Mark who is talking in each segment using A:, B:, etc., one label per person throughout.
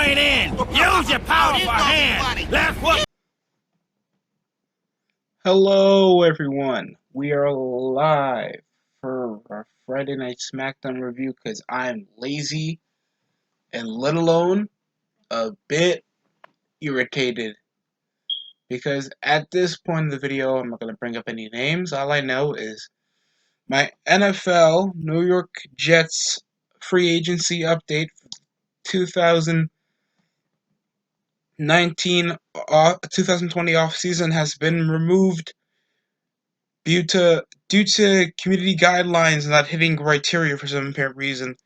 A: ain't in. Use your powerful hand. That's what.
B: Hello, everyone. We are live for our Friday night SmackDown review because I'm lazy and let alone a bit irritated. Because at this point in the video, I'm not going to bring up any names. All I know is my NFL New York Jets free agency update for 2019 2020 offseason has been removed due to community guidelines not hitting criteria for some apparent reason.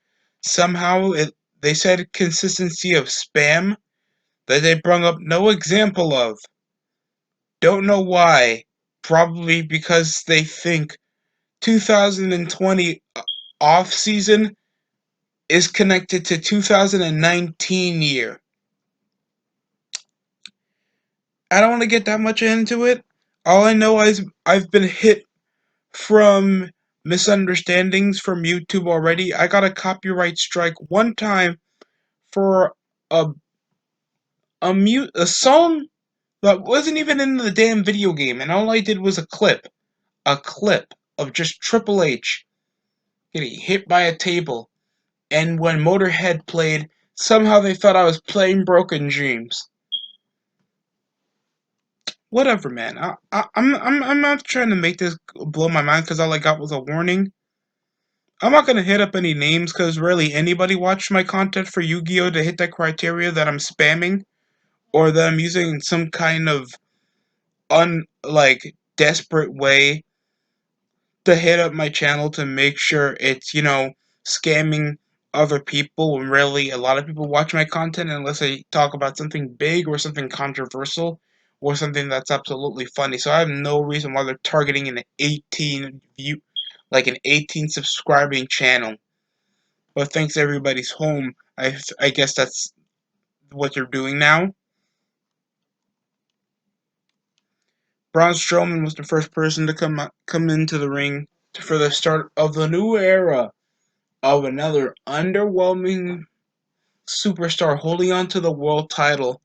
B: Somehow they said consistency of spam that they brought up no example of. Don't know why. Probably because they think 2020 off season is connected to 2019 year. I don't want to get that much into it. All I know is I've been hit from misunderstandings from YouTube already. I got a copyright strike one time for a a song that wasn't even in the damn video game, and all I did was a clip of just Triple H getting hit by a table. And when Motorhead played, somehow they thought I was playing Broken Dreams. Whatever, man. I'm not trying to make this blow my mind because all I got was a warning. I'm not gonna hit up any names because rarely anybody watched my content for Yu-Gi-Oh! To hit that criteria that I'm spamming or that I'm using some kind of desperate way to hit up my channel to make sure it's, scamming other people when rarely a lot of people watch my content unless I talk about something big or something controversial or something that's absolutely funny. So I have no reason why they're targeting an 18 subscribing channel. But thanks everybody's home, I guess that's what they're doing now. Braun Strowman was the first person to come into the ring for the start of the new era of another underwhelming superstar holding on to the world title.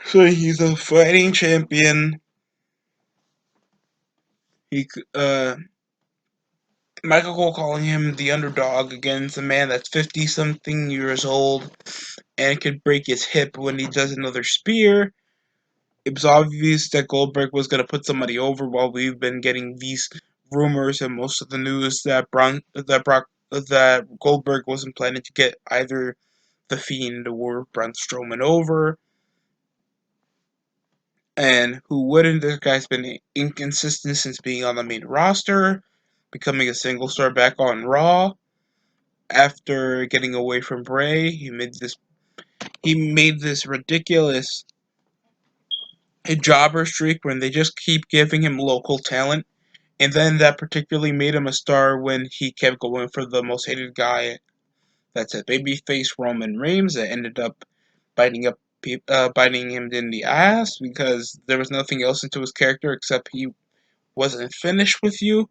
B: So he's a fighting champion. Michael Cole calling him the underdog against a man that's 50-something years old and could break his hip when he does another spear. It was obvious that Goldberg was going to put somebody over while we've been getting these rumors and most of the news that Goldberg wasn't planning to get either The Fiend or Braun Strowman over. And who wouldn't? This guy's been inconsistent since being on the main roster, becoming a single star back on Raw. After getting away from Bray, he made this ridiculous jobber streak when they just keep giving him local talent. And then that particularly made him a star when he kept going for the most hated guy. That's a babyface Roman Reigns that ended up biting him in the ass because there was nothing else into his character except he wasn't finished with you.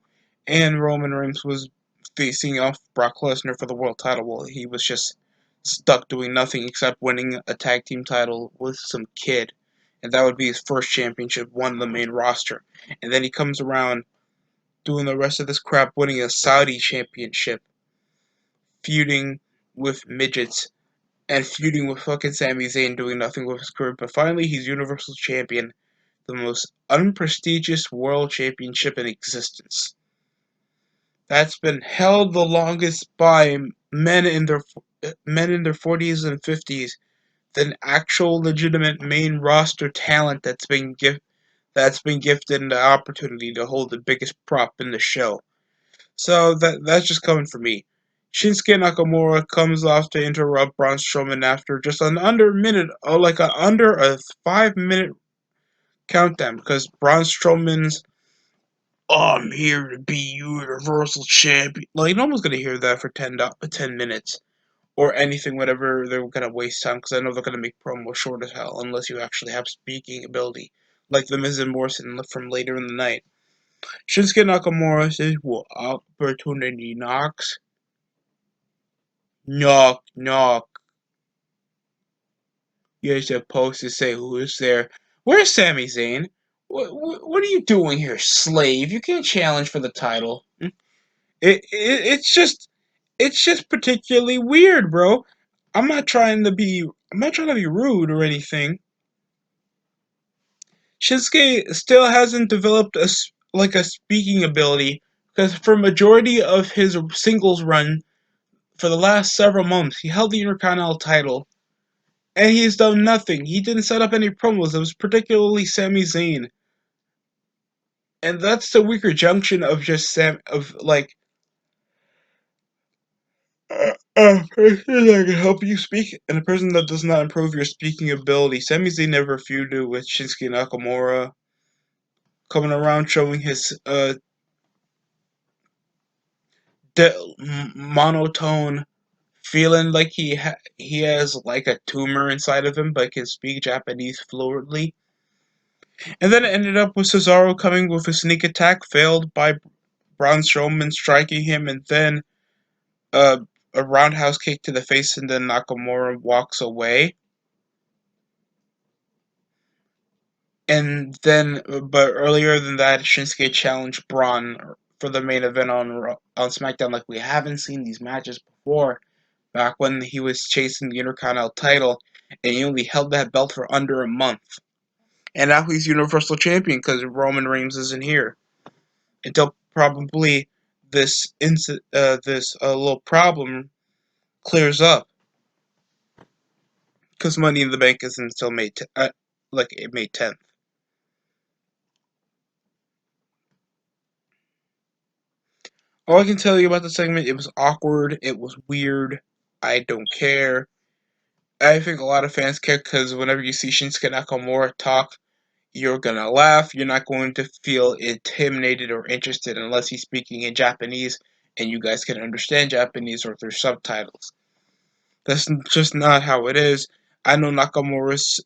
B: And Roman Reigns was facing off Brock Lesnar for the world title while he was just stuck doing nothing except winning a tag team title with some kid. And that would be his first championship, won the main roster. And then he comes around doing the rest of this crap, winning a Saudi championship, feuding with midgets, and feuding with fucking Sami Zayn, doing nothing with his career. But finally, he's Universal Champion, the most unprestigious world championship in existence. That's been held the longest by men in their 40s and 50s than actual legitimate main roster talent that's been gifted the opportunity to hold the biggest prop in the show. So that's just coming for me. Shinsuke Nakamura comes off to interrupt Braun Strowman after just under a 5-minute countdown because Braun Strowman's I'm here to be Universal Champion. No one's gonna hear that for 10 minutes or anything, whatever. They're gonna waste time because I know they're gonna make promo short as hell unless you actually have speaking ability, like the Miz and Morrison from later in the night. Shinsuke Nakamura says, "Well, opportunity knocks." Knock, knock. You're supposed to say who is there. Where's Sami Zayn? What are you doing here, slave? You can't challenge for the title. It's just particularly weird, bro. I'm not trying to be rude or anything. Shinsuke still hasn't developed like a speaking ability because for majority of his singles run for the last several months, he held the Intercontinental title and he's done nothing. He didn't set up any promos. It was particularly Sami Zayn, and that's the weaker junction of just Sam of like. A person that can help you speak and a person that does not improve your speaking ability. Sami Zayn never feuded with Shinsuke Nakamura, coming around showing his monotone, feeling like he has like a tumor inside of him, but can speak Japanese fluently. And then it ended up with Cesaro coming with a sneak attack, failed by Braun Strowman striking him, and then uh, a roundhouse kick to the face, and then Nakamura walks away. And then, but earlier than that, Shinsuke challenged Braun for the main event on SmackDown. Like we haven't seen these matches before. Back when he was chasing the Intercontinental title, and he only held that belt for under a month. And now he's Universal Champion because Roman Reigns isn't here until probably this little problem clears up because Money in the Bank isn't until May 10th. All I can tell you about the segment, it was awkward, it was weird. I don't care. I think a lot of fans care because whenever you see Shinsuke Nakamura talk, you're gonna laugh. You're not going to feel intimidated or interested unless he's speaking in Japanese and you guys can understand Japanese or through subtitles. That's just not how it is. I know Nakamura's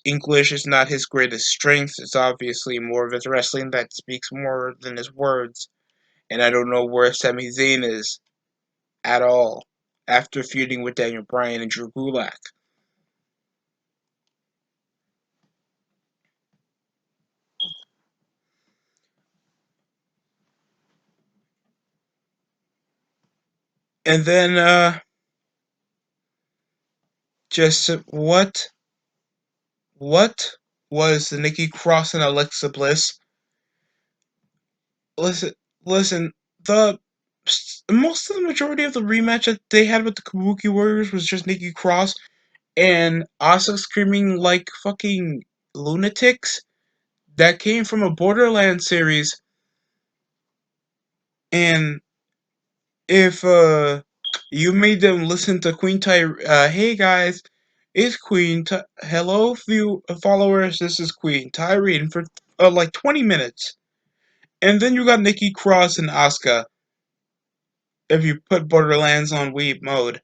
B: English is not his greatest strength. It's obviously more of his wrestling that speaks more than his words. And I don't know where Sami Zayn is at all after feuding with Daniel Bryan and Drew Gulak. And then just what was Nikki Cross and Alexa Bliss? Listen, listen. The most of the majority of the rematch that they had with the Kabuki Warriors was just Nikki Cross and Asuka screaming like fucking lunatics. That came from a Borderlands series, and if you made them listen to Queen Ty, hey guys, it's hello followers, this is Queen Tyrene for like 20 minutes, and then you got Nikki Cross and Asuka. If you put Borderlands on Weeb mode,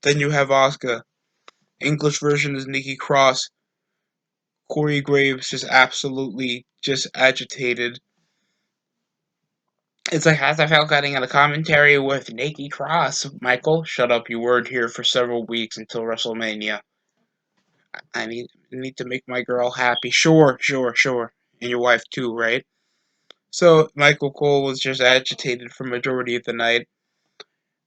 B: then you have Asuka. English version is Nikki Cross. Corey Graves just absolutely just agitated. It's like as I felt getting on a commentary with Nikki Cross. Michael, shut up, you weren't here for several weeks until WrestleMania. I need to make my girl happy. Sure, sure, sure. And your wife too, right? So Michael Cole was just agitated for majority of the night.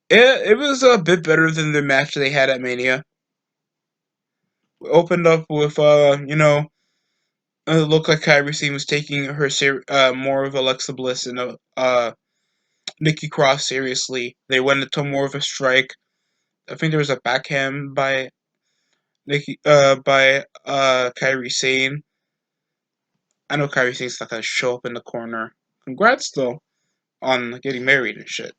B: It was a bit better than the match they had at Mania. We opened up with it looked like Kyrie Sane was taking her more of Alexa Bliss and Nikki Cross seriously. They went into more of a strike. I think there was a backhand by Kyrie Sane. I know Kyrie Sane's not gonna show up in the corner. Congrats though on getting married and shit.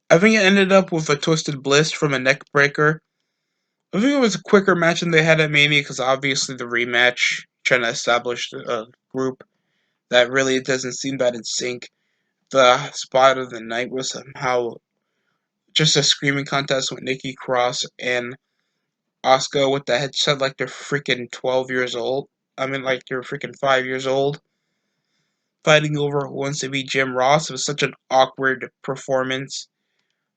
B: I think it ended up with a twisted bliss from a neck breaker. I think it was a quicker match than they had at Mania because obviously the rematch trying to establish a group that really doesn't seem that in sync. The spot of the night was somehow just a screaming contest with Nikki Cross and Asuka with the headset like they're freaking 12 years old. I mean, like they're freaking 5 years old. Fighting over who wants to be Jim Ross. It was such an awkward performance.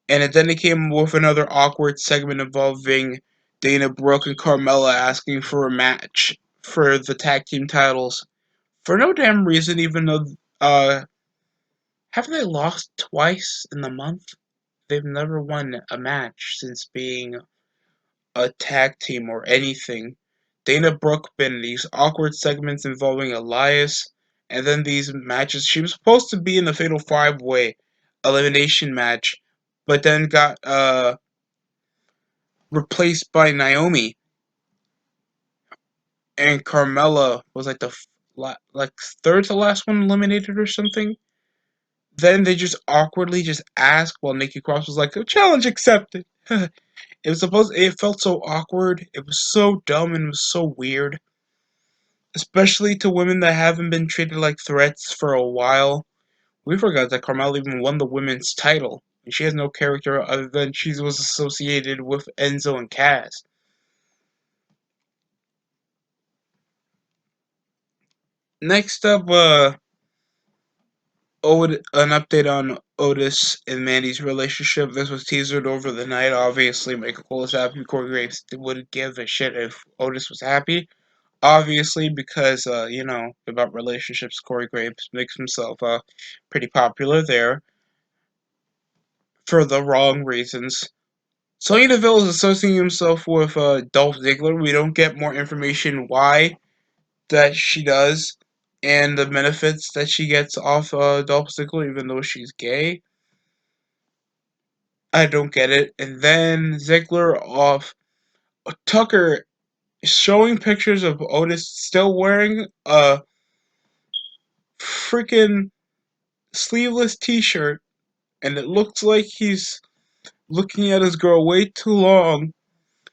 B: And then it came with another awkward segment involving Dana Brooke and Carmella asking for a match for the tag team titles for no damn reason, even though haven't they lost twice in the month? They've never won a match since being a tag team or anything. Dana Brooke been in these awkward segments involving Elias, and then these matches. She was supposed to be in the Fatal 5-Way elimination match, but then got replaced by Naomi, and Carmella was like the like third to last one eliminated or something. Then they just awkwardly just asked while Nikki Cross was like, "Challenge accepted." It felt so awkward. It was so dumb and it was so weird, especially to women that haven't been treated like threats for a while. We forgot that Carmella even won the women's title, and she has no character other than she was associated with Enzo and Cass. Next up, an update on Otis and Mandy's relationship. This was teasered over the night. Obviously, Michael Cole is happy. Corey Graves wouldn't give a shit if Otis was happy. Obviously, because about relationships, Corey Graves makes himself pretty popular there for the wrong reasons. Sonya Deville is associating himself with Dolph Ziggler. We don't get more information why that she does and the benefits that she gets off Dolph Ziggler, even though she's gay. I don't get it. And then Ziggler off Tucker showing pictures of Otis still wearing a freaking sleeveless t-shirt, and it looks like he's looking at his girl way too long.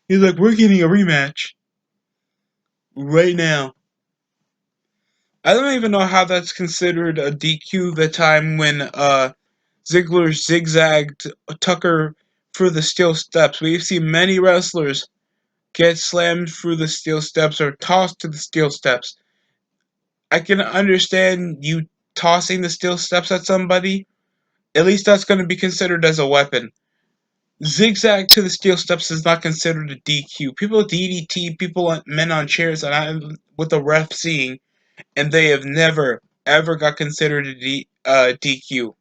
B: He's like, we're getting a rematch right now. I don't even know how that's considered a DQ. The time when Ziggler zigzagged Tucker through the steel steps. We've seen many wrestlers get slammed through the steel steps or tossed to the steel steps. I can understand you tossing the steel steps at somebody. At least that's going to be considered as a weapon. Zigzag to the steel steps is not considered a DQ. People DDT people, men on chairs, and with the ref seeing, and they have never ever got considered a DQ.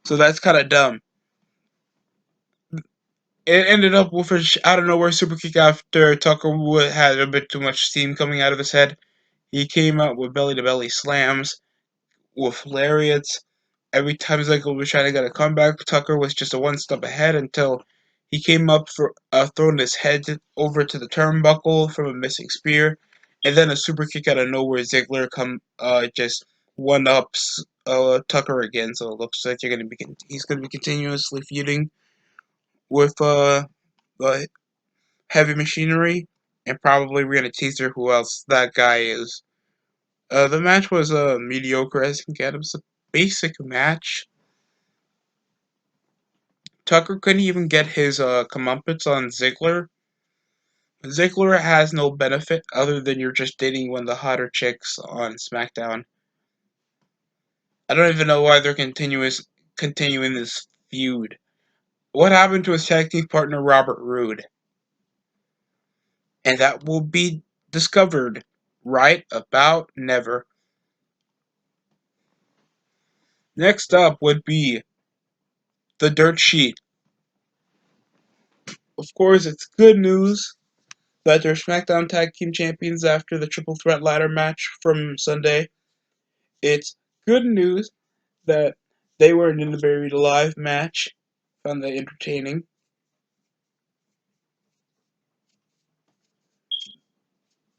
B: So that's kind of dumb. It ended up with a out of nowhere super kick after Tucker had a bit too much steam coming out of his head. He came out with belly to belly slams with lariats. Every time Ziggler was trying to get a comeback, Tucker was just a one step ahead until he came up for throwing his head over to the turnbuckle from a missing spear, and then a super kick out of nowhere. Ziggler just one ups Tucker again. So it looks like he's gonna be continuously feuding with the heavy machinery, and probably we're gonna teaser who else that guy is. The match was mediocre as you can get. It was a basic match. Tucker couldn't even get his comeuppance on Ziggler. Ziggler has no benefit other than you're just dating one of the hotter chicks on SmackDown. I don't even know why they're continuing this feud. What happened to his tag team partner Robert Roode? And that will be discovered right about never. Next up would be the dirt sheet. Of course, it's good news that they're SmackDown Tag Team Champions after the Triple Threat Ladder match from Sunday. It's good news that they were in the Buried Alive match. Found that entertaining.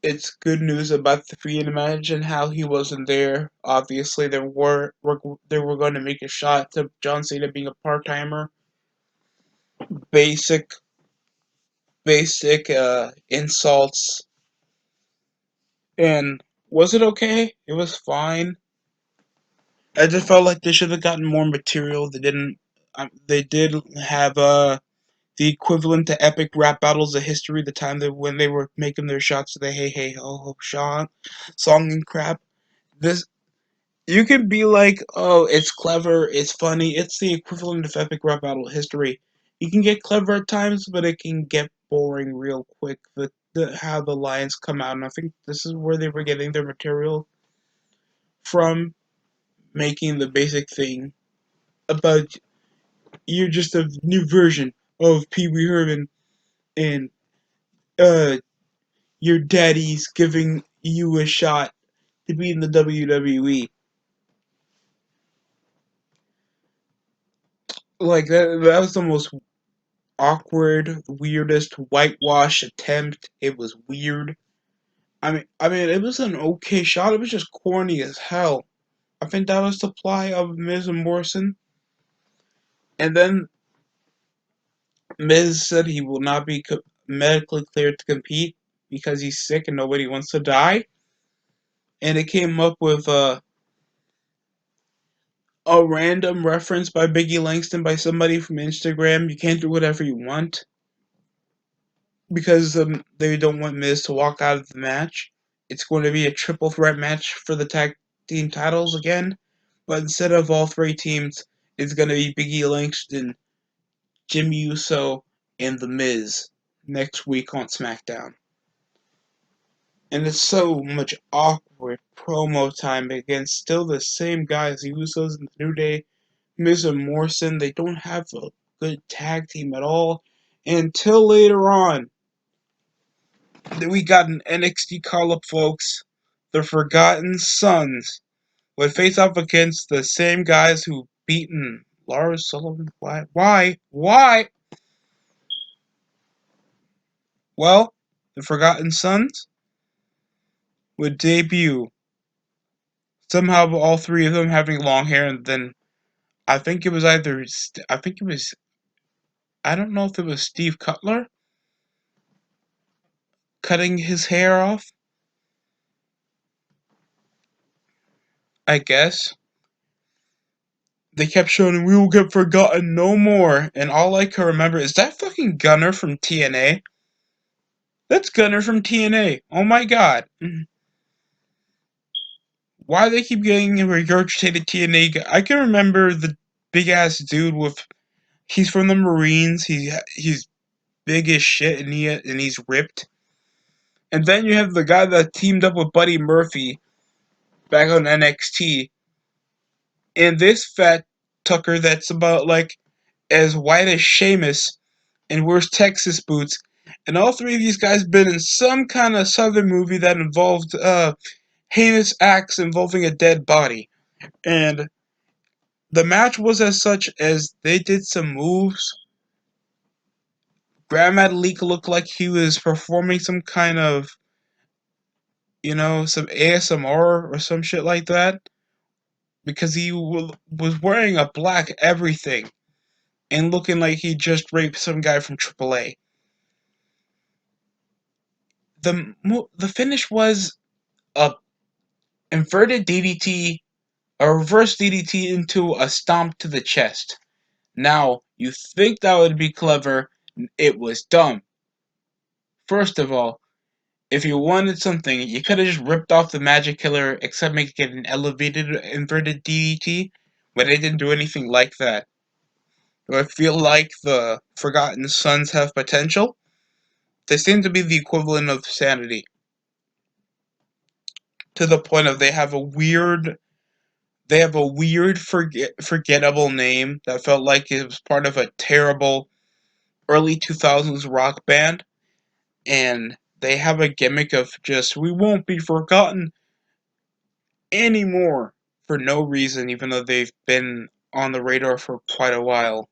B: It's good news about the Fiend match and how he wasn't there. Obviously, they were going to make a shot to John Cena being a part timer. Basic, basic insults. And was it okay? It was fine. I just felt like they should have gotten more material. They didn't. They did have the equivalent to epic rap battles of history. The time that when they were making their shots to the Hey Hey Ho Ho song and crap. This You can be like, oh, it's clever, it's funny, it's the equivalent of epic rap battle history. You can get clever at times, but it can get boring real quick. How the lines come out, and I think this is where they were getting their material from, making the basic thing about you're just a new version of Pee Wee Herman, and uh, your daddy's giving you a shot to be in the WWE. Like that was the most awkward, weirdest whitewash attempt. It was weird. I mean, it was an okay shot. It was just corny as hell. I think that was the plot of Miz and Morrison. And then Miz said he will not be medically cleared to compete because he's sick and nobody wants to die. And it came up with a random reference by Biggie Langston by somebody from Instagram. You can't do whatever you want because they don't want Miz to walk out of the match. It's going to be a triple threat match for the tag team titles again, but instead of all three teams, it's going to be Biggie Langston, Jimmy Uso, and The Miz next week on SmackDown. And it's so much awkward promo time against still the same guys, the Usos and the New Day, Miz and Morrison. They don't have a good tag team at all until later on. Then we got an NXT call-up, folks. The Forgotten Sons would face off against the same guys who beaten Lars Sullivan. Why? Why? Why? Well, the Forgotten Sons would debut. Somehow, all three of them having long hair, and then I think it was either. I think it was. I don't know if it was Steve Cutler cutting his hair off. I guess they kept showing we will get forgotten no more, and all I can remember is that fucking Gunner from TNA. That's Gunner from TNA. Oh my god. Why they keep getting regurgitated TNA? I can remember the big ass dude with. He's from the Marines. He's big as shit and he's ripped. And then you have the guy that teamed up with Buddy Murphy back on NXT, and this fat Tucker that's about like as white as Sheamus and wears Texas boots. And all three of these guys been in some kind of southern movie that involved heinous acts involving a dead body. And the match was as such as they did some moves. Grand Metalik looked like he was performing some kind of, some ASMR or some shit like that. Because he was wearing a black everything and looking like he just raped some guy from AAA. The finish was a inverted DDT, a reverse DDT into a stomp to the chest. Now, you think that would be clever, it was dumb. First of all, if you wanted something, you could have just ripped off the Magic Killer except make it an elevated inverted DDT, but they didn't do anything like that. Do I feel like the Forgotten Sons have potential? They seem to be the equivalent of sanity. To the point of they have a weird forgettable name that felt like it was part of a terrible early 2000s rock band, and they have a gimmick of just we won't be forgotten anymore for no reason, even though they've been on the radar for quite a while.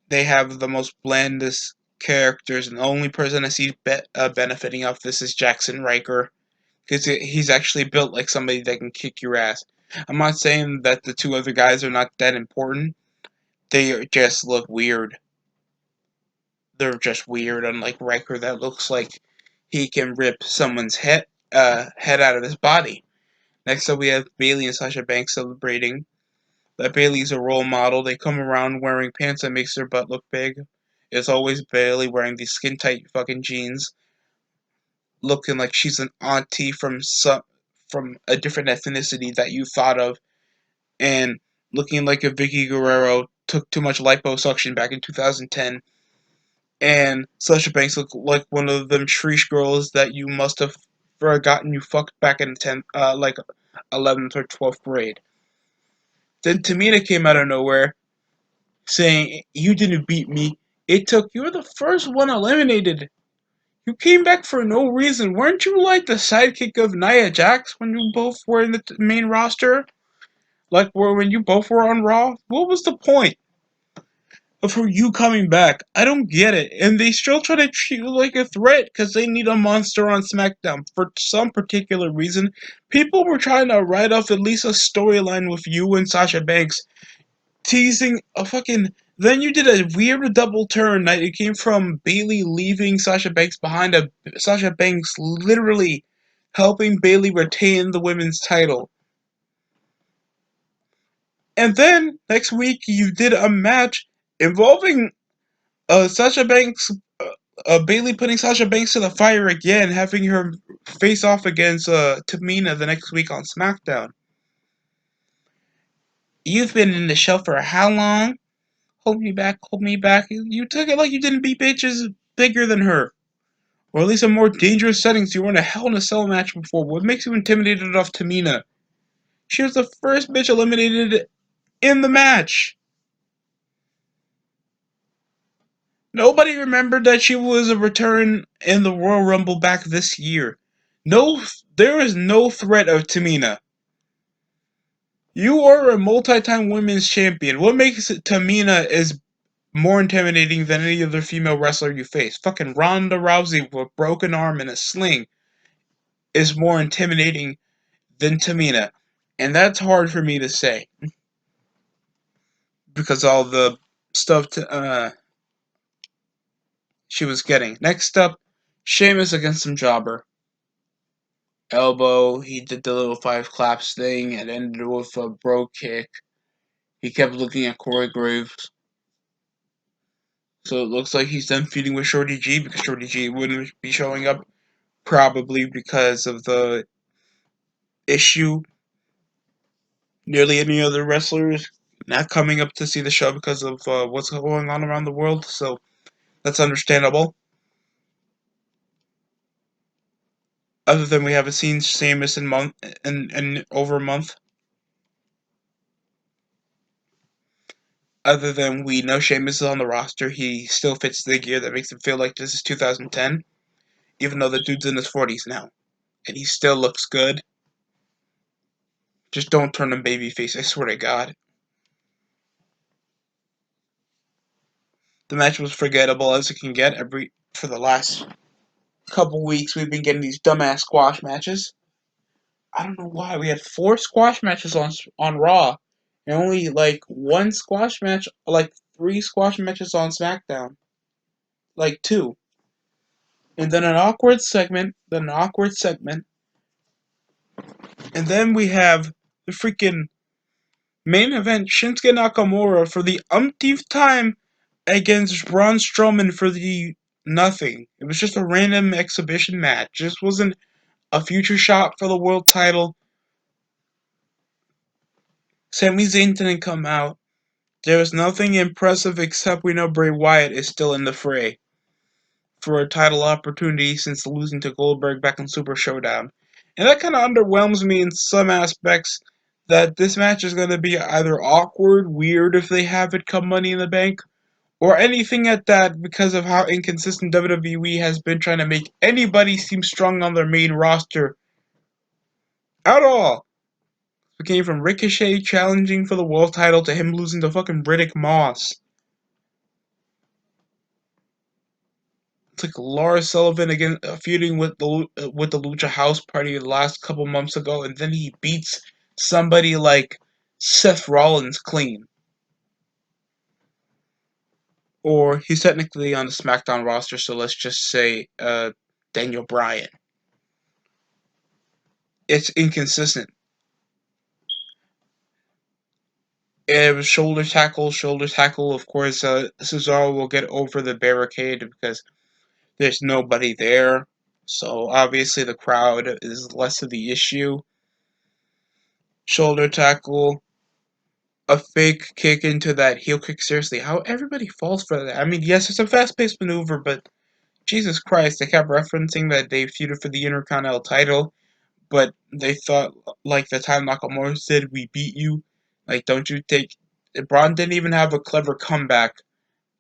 B: They have the most blandest characters, and the only person I see benefiting off this is Jackson Riker, because he's actually built like somebody that can kick your ass. I'm not saying that the two other guys are not that important. They just look weird. They're just weird, unlike Riker that looks like he can rip someone's head out of his body. Next up, we have Bayley and Sasha Banks celebrating that Bayley's a role model. They come around wearing pants that makes their butt look big. It's always Bayley wearing these skin tight fucking jeans. looking like she's an auntie from a different ethnicity that you thought of, and looking like a Vicky Guerrero took too much liposuction back in 2010, and Sasha Banks looked like one of them Shriek girls that you must have forgotten you fucked back in 11th or 12th grade. Then Tamina came out of nowhere, saying, "You didn't beat me. You were the first one eliminated. You came back for no reason. Weren't you like the sidekick of Nia Jax when you both were in the main roster? When you both were on Raw? What was the point of you coming back? I don't get it. And they still try to treat you like a threat because they need a monster on SmackDown. For some particular reason, people were trying to write off at least a storyline with you and Sasha Banks, teasing a fucking. Then you did a weird double turn that it came from Bayley leaving Sasha Banks behind, Sasha Banks literally helping Bayley retain the women's title. And then next week you did a match involving Sasha Banks, Bayley putting Sasha Banks to the fire again, having her face off against Tamina the next week on SmackDown. You've been in the show for how long? Hold me back, hold me back. You took it like you didn't beat bitches bigger than her. Or at least in more dangerous settings. You were in a Hell in a Cell match before. What makes you intimidated of Tamina? She was the first bitch eliminated in the match. Nobody remembered that she was a return in the Royal Rumble back this year. There is no threat of Tamina. You are a multi-time women's champion. What makes Tamina is more intimidating than any other female wrestler you face? Fucking Ronda Rousey with a broken arm and a sling is more intimidating than Tamina. And that's hard for me to say. Because all the stuff she was getting. Next up, Sheamus against some jobber. Elbow, he did the little five claps thing and ended with a bro kick. He kept looking at Corey Graves. So it looks like he's done feuding with Shorty G because Shorty G wouldn't be showing up. Probably because of the issue. Nearly any other wrestlers not coming up to see the show because of what's going on around the world. So that's understandable. Other than we haven't seen Sheamus in over a month. Other than we know Sheamus is on the roster, he still fits the gear that makes him feel like this is 2010, even though the dude's in his 40s now. And he still looks good. Just don't turn him babyface, I swear to God. The match was forgettable as it can get. For the last couple weeks, we've been getting these dumbass squash matches. I don't know why. We had 4 squash matches on Raw, and only like 1 squash match, like 3 squash matches on SmackDown. Like 2. And then an awkward segment, and then we have the freaking main event Shinsuke Nakamura for the umpteenth time against Braun Strowman for the nothing. It was just a random exhibition match. This wasn't a future shot for the world title. Sami Zayn didn't come out. There was nothing impressive except we know Bray Wyatt is still in the fray for a title opportunity since losing to Goldberg back in Super Showdown. And that kind of underwhelms me in some aspects that this match is going to be either awkward, weird if they have it come Money in the Bank, or anything at that because of how inconsistent WWE has been trying to make anybody seem strong on their main roster at all. It came from Ricochet challenging for the world title to him losing to fucking Riddick Moss. It's like Lars Sullivan again feuding with the Lucha House Party the last couple months ago, and then he beats somebody like Seth Rollins clean. Or he's technically on the SmackDown roster, so let's just say Daniel Bryan. It's inconsistent. It was shoulder tackle. Of course, Cesaro will get over the barricade because there's nobody there. So obviously the crowd is less of the issue. Shoulder tackle, a fake kick into that heel kick. Seriously, how everybody falls for that? I mean, yes, it's a fast-paced maneuver, but Jesus Christ, they kept referencing that they feuded for the Intercontinental title, but they thought, like the time Nakamura said, "We beat you." Like, don't you take? Braun didn't even have a clever comeback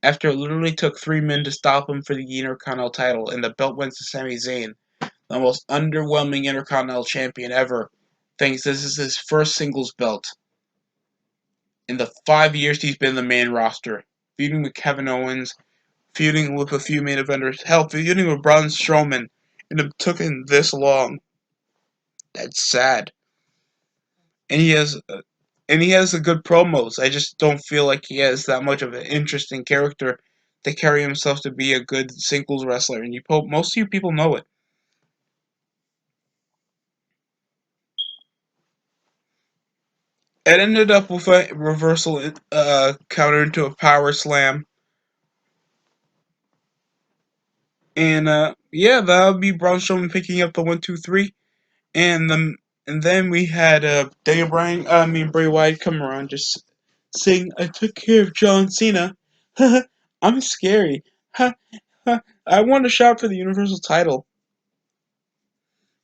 B: after it literally took 3 men to stop him for the Intercontinental title, and the belt went to Sami Zayn, the most underwhelming Intercontinental champion ever. Thinks this is his first singles belt in the 5 years he's been in the main roster, feuding with Kevin Owens, feuding with a few main eventers, hell, feuding with Braun Strowman, and it took him this long. That's sad. And he has a good promos. I just don't feel like he has that much of an interesting character to carry himself to be a good singles wrestler. And most of you people know it. It ended up with a reversal counter into a power slam. And yeah, that would be Braun Strowman picking up the 1, 2, 3. And then we had Bray Wyatt come around just saying, "I took care of John Cena." I'm scary. I want a shot for the Universal title.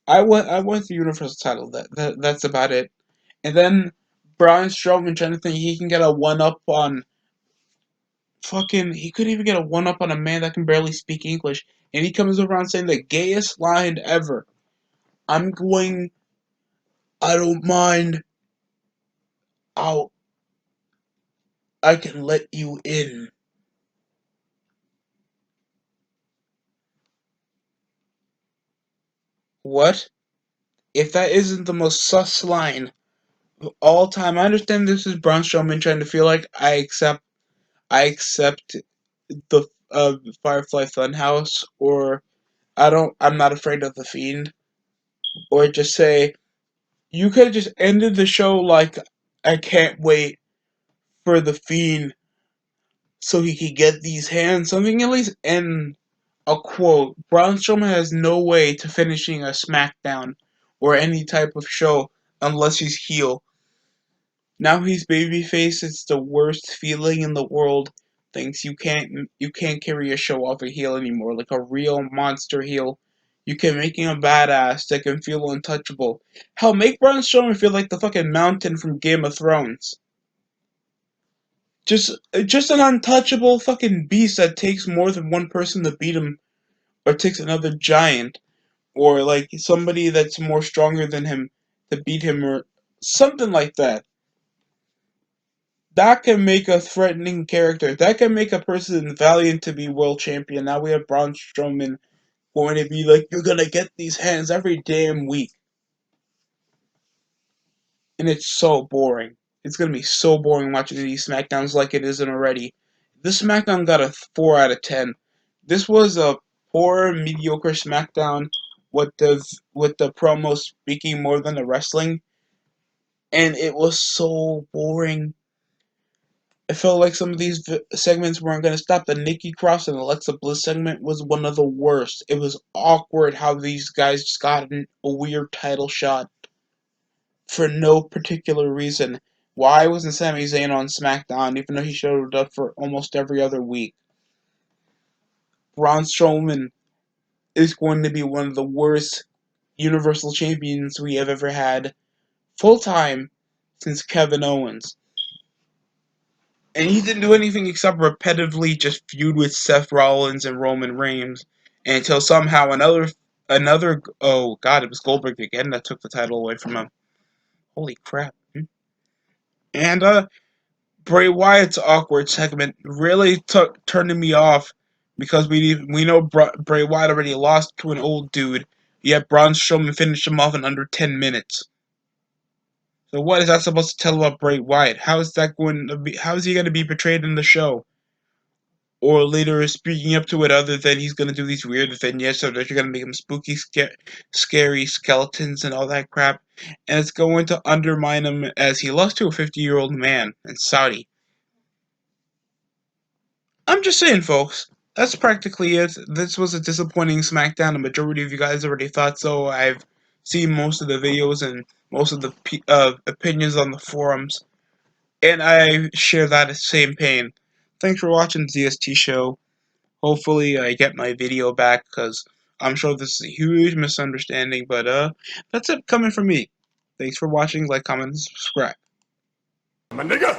B: I want the Universal title. That's about it. And then Braun Strowman trying to think he can get a one up on fucking. He couldn't even get a one up on a man that can barely speak English, and he comes around saying the gayest line ever. I'm going. I don't mind. I'll. I can let you in. What? If that isn't the most sus line of all time, I understand this is Braun Strowman trying to feel like I accept the Firefly Funhouse, or I'm not afraid of the Fiend, or just say you could have just ended the show like I can't wait for the Fiend so he could get these hands, something at least end a quote. Braun Strowman has no way to finishing a SmackDown or any type of show unless he's heel. Now he's babyface. It's the worst feeling in the world. Thinks you can't carry a show off a heel anymore, like a real monster heel. You can make him a badass that can feel untouchable. Hell, make Braun Strowman feel like the fucking mountain from Game of Thrones. Just an untouchable fucking beast that takes more than one person to beat him, or takes another giant, or like somebody that's more stronger than him to beat him, or something like that. That can make a threatening character. That can make a person valiant to be world champion. Now we have Braun Strowman going to be like, you're gonna get these hands every damn week. And it's so boring. It's gonna be so boring watching these SmackDowns like it isn't already. This SmackDown got a 4 out of 10. This was a poor, mediocre SmackDown with the promo speaking more than the wrestling. And it was so boring. I felt like some of these segments weren't going to stop. The Nikki Cross and Alexa Bliss segment was one of the worst. It was awkward how these guys just got a weird title shot for no particular reason. Why wasn't Sami Zayn on SmackDown even though he showed up for almost every other week? Braun Strowman is going to be one of the worst Universal Champions we have ever had full time since Kevin Owens. And he didn't do anything except repetitively just feud with Seth Rollins and Roman Reigns until somehow another oh god, it was Goldberg again that took the title away from him. Holy crap. And Bray Wyatt's awkward segment really turning me off because we know Bray Wyatt already lost to an old dude, yet Braun Strowman finished him off in under 10 minutes. So what is that supposed to tell about Bray Wyatt? How is he going to be portrayed in the show? Or later speaking up to it other than he's going to do these weird vignettes or that you're going to make him spooky, scary skeletons and all that crap. And it's going to undermine him as he lost to a 50-year-old man in Saudi. I'm just saying, folks. that's practically it. This was a disappointing SmackDown. The majority of you guys already thought so. I've seen most of the videos and most of the opinions on the forums, and I share that same pain. Thanks for watching the DST show. Hopefully, I get my video back because I'm sure this is a huge misunderstanding. But that's it coming from me. Thanks for watching. Like, comment, and subscribe.
A: My nigga!